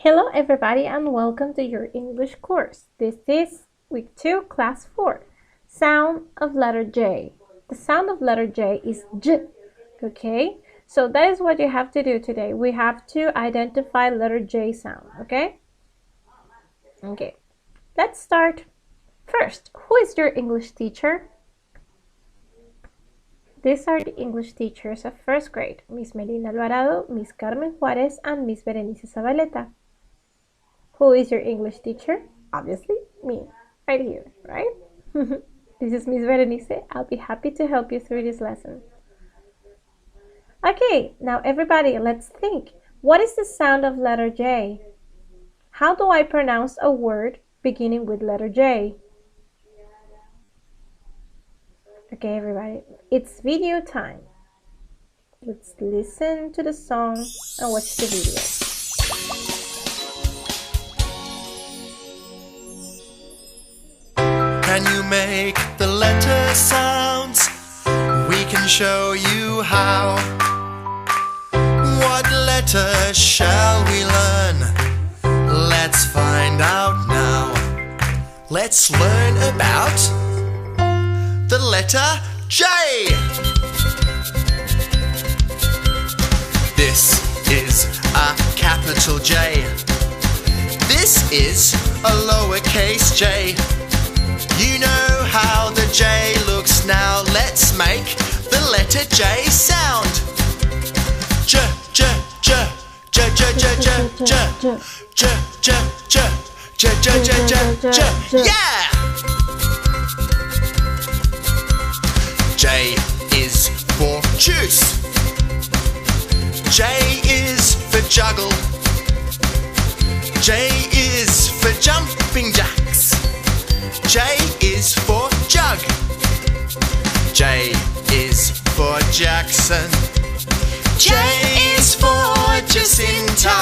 Hello everybody and welcome to your English course. This is week 2, class 4. Sound of letter J. The sound of letter J is J. Okay? So that is what you have to do today. We have to identify letter J sound. Okay? Okay. Let's start. First, who is your English teacher? These are the English teachers of first grade. Miss Melina Alvarado, Miss Carmen Juarez, and Miss Berenice Zabaleta. Who is your English teacher? Obviously, me, right here, right? This is Miss Berenice. I'll be happy to help you through this lesson. Okay, now everybody, let's think. What is the sound of letter J? How do I pronounce a word beginning with letter J? Okay, everybody, it's video time. Let's listen to the song and watch the video. Can you make the letter sounds? We can show you how. What letter shall we learn? Let's find out now. Let's learn about the letter J. This is a capital J. This is a lowercase j. You know how the J looks now. Let's make the letter J sound. J, J, J, J, J, J, J, J, J, J, J, J, J, J, J, J. Yeah! J is for juice. J is for juggle. J is for jumping jacks. J is for jug. J is for Jackson. J is for Jacinta.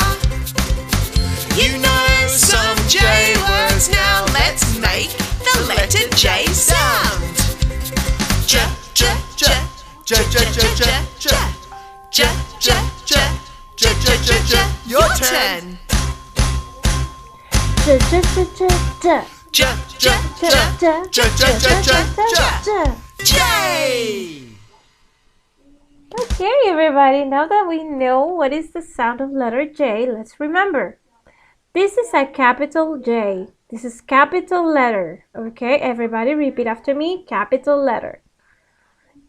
You know some J words now. Let's make the letter J sound. J, J, J, J, J, J, J, J, J, J, J, J, J, J, J. Your turn. J, J, J, J, J. J, J, J, J, J, J, J, J, J. Okay, everybody, now that we know what is the sound of letter J, let's remember. This is a capital J. This is capital letter. Okay, everybody repeat after me. Capital letter.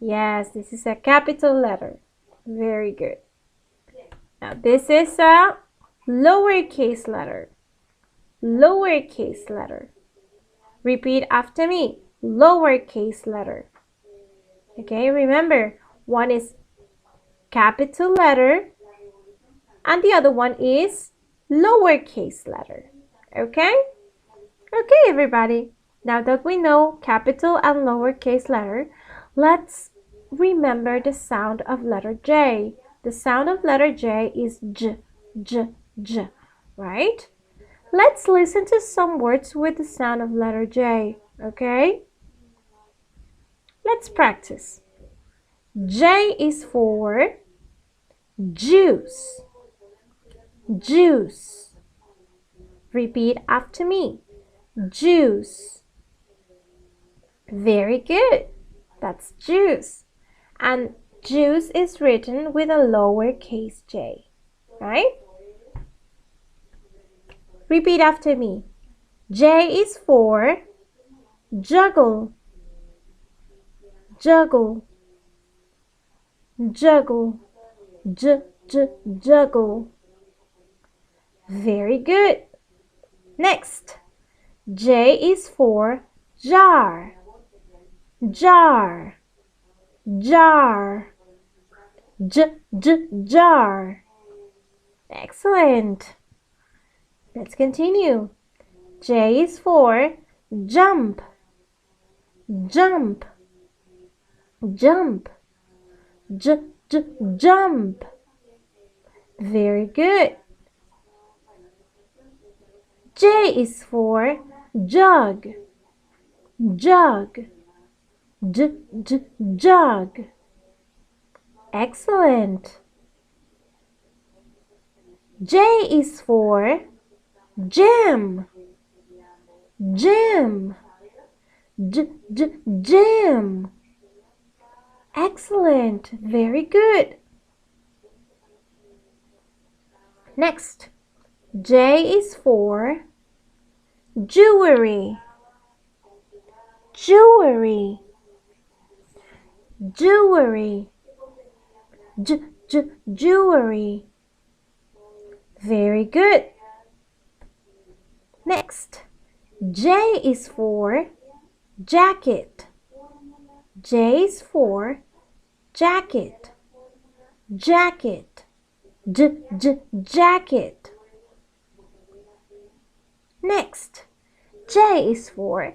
Yes, this is a capital letter. Very good. Now, this is a lowercase letter. Lowercase letter. Repeat after me. Lowercase letter. Okay, remember, one is capital letter and the other one is lowercase letter. Okay? Okay, everybody. Now that we know capital and lowercase letter, let's remember the sound of letter J. The sound of letter J is J, J, J, right? Let's listen to some words with the sound of letter J, okay? Let's practice. J is for juice. Juice. Repeat after me. Juice. Very good. That's juice. And juice is written with a lowercase j, right? Repeat after me. J is for juggle. Juggle. Juggle. J, j, juggle. Very good. Next. J is for jar. Jar. Jar. J, j, jar. Excellent. Let's continue. J is for jump. Jump. Jump. J, j, jump. Very good. J is for jug. Jug. J, j, jug. Excellent. J is for Jam. Jam. Jam. Excellent. Very good. Next. J is for jewelry. Jewelry. Jewelry. Jewelry. Very good. Next. J is for jacket. J is for jacket. Jacket. Jacket. Next. J is for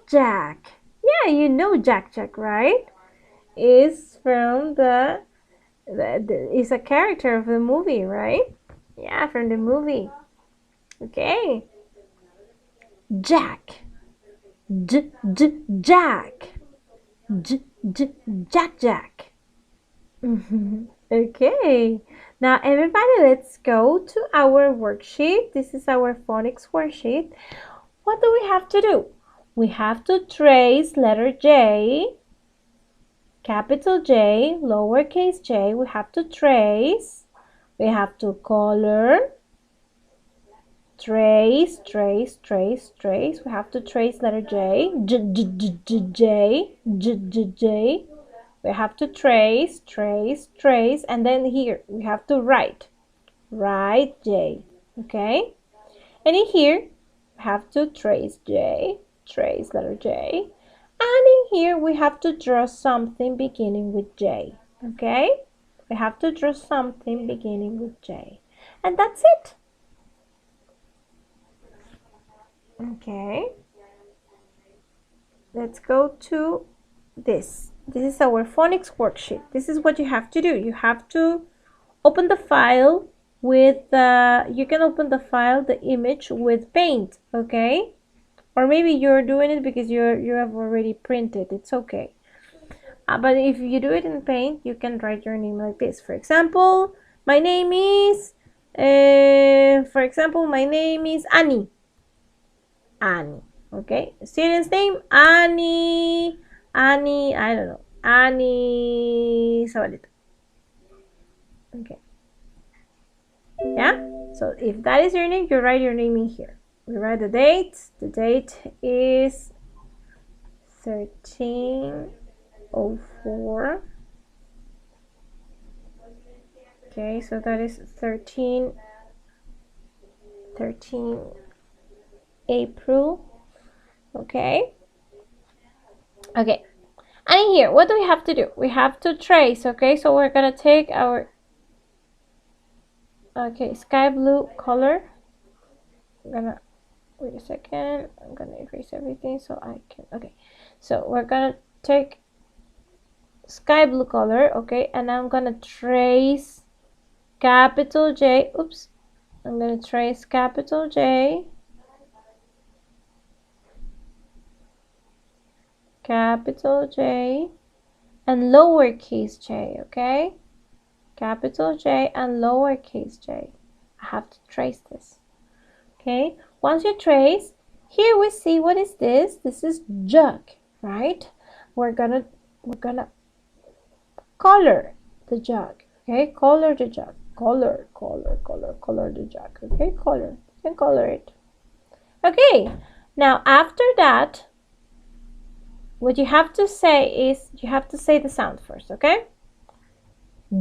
Jack. Yeah, you know Jack, right? Is from is a character of the movie, right? Yeah, from the movie. Okay. Jack. Jack. Jack. Okay. Now everybody, let's go to our worksheet. This is our phonics worksheet. What do we have to do? We have to trace letter J, capital J, lowercase j. We have to trace. We have to color. Trace. We have to trace letter J. J. We have to trace, and then here we have to write J. Okay, and in here we have to trace J, trace letter J, and in here we have to draw something beginning with J. Okay, we have to draw something beginning with J, and that's it. Okay, let's go to this. This is our phonics worksheet. This is what you have to do. You have to open the file with, you can open the file, the image with paint, okay? Or maybe you're doing it because you have already printed. It's okay. But if you do it in paint, you can write your name like this. For example, my name is, Annie. Annie, okay? Student's name, Annie, I don't know, Annie Sabalito. Okay. Yeah? So if that is your name, you write your name in here. We write the date. The date is 13/04. Okay, so that is 13 April. Okay. Okay. And in here, what do we have to do? We have to trace, okay? So we're gonna take our sky blue color. I'm gonna wait a second. I'm gonna erase everything so I can. Okay, so we're gonna take sky blue color, okay, and I'm gonna trace capital J. Oops, I'm gonna trace capital J, capital J, and lowercase j, okay? Capital J and lowercase j. I have to trace this. Okay, once you trace, here we see what is this? This is jug, right? We're gonna color the jug. Okay, color the jug. Color the jug. Okay, color. You can color it. Okay, now after that, what you have to say is you have to say the sound first, okay?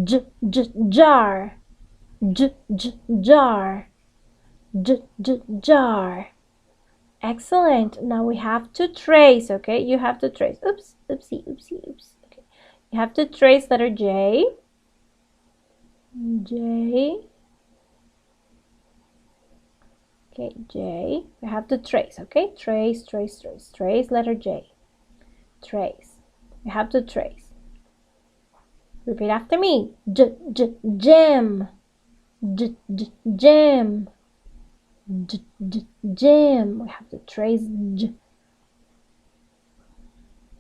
Jar. Jar. Jar. Excellent. Now we have to trace, okay? You have to trace. Oops. Okay. You have to trace letter J. Okay, J. You have to trace, okay? Trace letter J. Trace. You have to trace. Repeat after me. Jam. Jam. Jam. We have to trace J.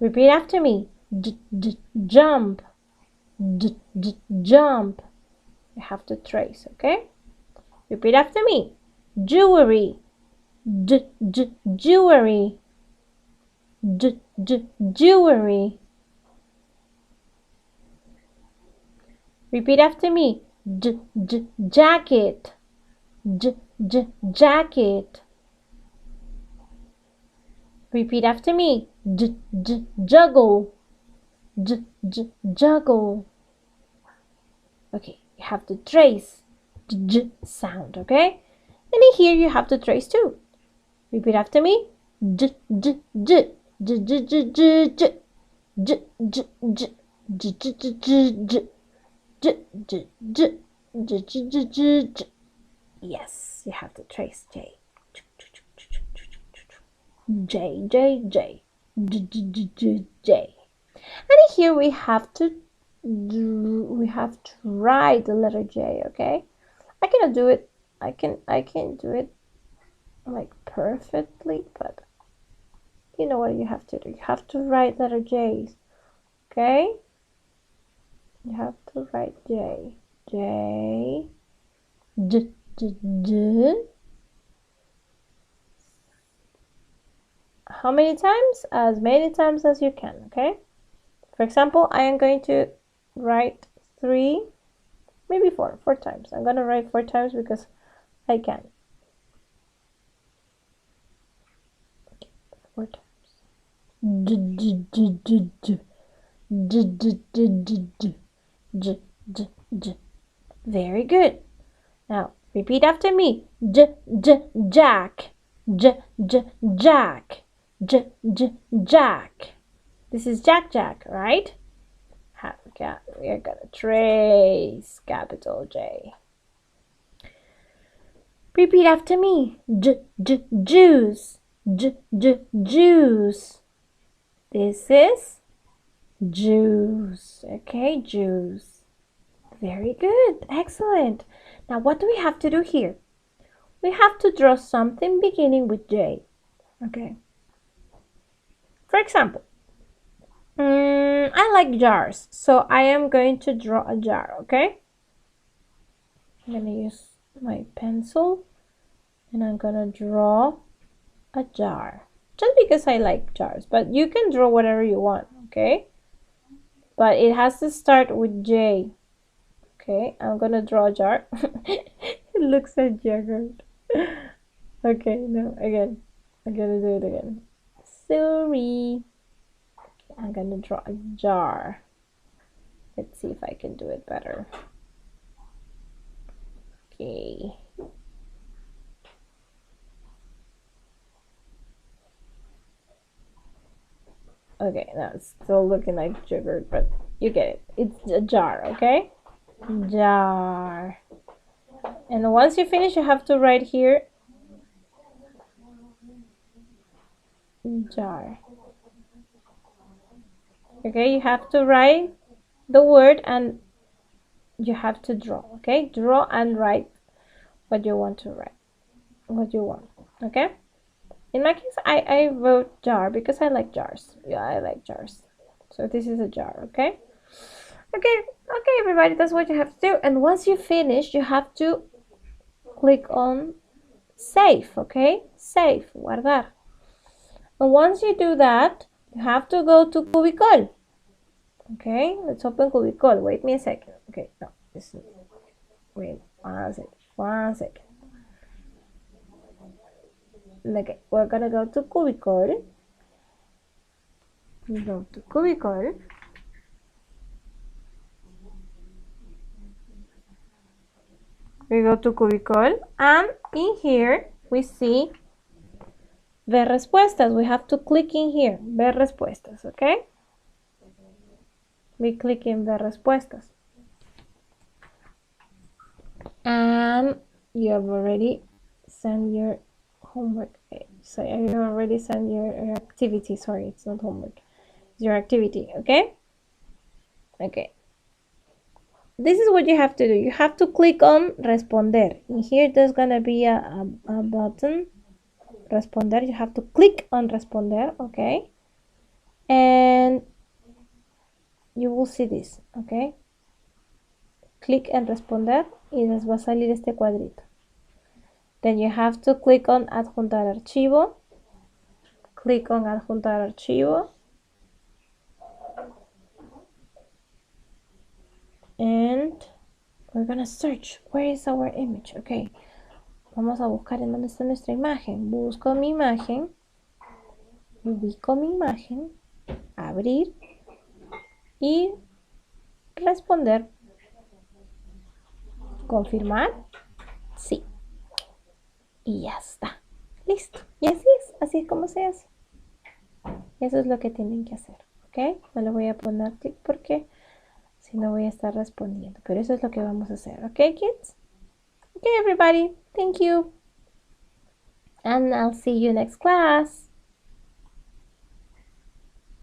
Repeat after me. Jump. Jump. You have to trace, okay? Repeat after me. jewelry, jewelry, jewelry. Repeat after me. Jacket, jacket. Repeat after me. Juggle, juggle. Okay, you have to trace the sound, okay? And in here you have to trace too. Repeat after me. Yes, you have to trace J. J, J, J, J. And here we have to write the letter J, okay? I cannot do it. I can't do it like perfectly, but you know what you have to do. You have to write letter J's, okay? You have to write J, J, D, D, D. How many times? As many times as you can, okay? For example, I am going to write 3, maybe 4 times. I'm going to write 4 times because I can. 4 times. D, D, D, D, D. D, D, D, D, D. J, J, J. Very good. Now, repeat after me. J, J, Jack. J, J, Jack. J, J, Jack. This is Jack, right? We're gonna trace capital J. Repeat after me. Juice. Juice. This is juice. Okay, juice. Very good. Excellent. Now, what do we have to do here? We have to draw something beginning with J. Okay. For example, I like jars, so I am going to draw a jar, okay? I'm going to use my pencil and I'm going to draw a jar. Just because I like jars, but you can draw whatever you want, okay? But it has to start with J. Okay, I'm going to draw a jar. It looks like yogurt. Okay, no, again. I'm going to do it again. Sorry. I'm going to draw a jar. Let's see if I can do it better. Okay. Okay, now it's still looking like yogurt, but you get it. It's a jar, okay? Jar. And once you finish, you have to write here jar. Okay, you have to write the word and you have to draw. Okay, draw and write what you want to write, what you want. Okay, in my case, I wrote jar because I like jars. Yeah, I like jars. So this is a jar. Okay. Okay, everybody, that's what you have to do. And once you finish, you have to click on save. Okay, save, guardar. And once you do that, you have to go to Cubicol. Okay, let's open Cubicol. Wait me a second. Okay, no, this is, wait, one second. Okay, we're gonna go to Cubicol. We go to Cubicol. We go to Cubicol, and in here we see ver respuestas. We have to click in here, ver respuestas, okay? We click in ver respuestas. And you have already sent your homework. So you already sent your activity. Sorry, it's not homework. It's your activity, okay? Okay. This is what you have to do. You have to click on responder. In here, there's gonna be a button, responder. You have to click on responder, okay? And you will see this, okay? Click en responder y les va a salir este cuadrito. Then you have to click on adjuntar archivo. Click on adjuntar archivo. And we're gonna search. Where is our image? Okay. Vamos a buscar en dónde está nuestra imagen. Busco mi imagen. Ubico mi imagen. Abrir. Y responder. Confirmar. Sí. Y ya está. Listo. Y así es como se hace. Eso es lo que tienen que hacer. ¿Ok? No le voy a poner clic porque si no voy a estar respondiendo. Pero eso es lo que vamos a hacer. ¿Ok, kids? Okay, everybody. Thank you. And I'll see you next class.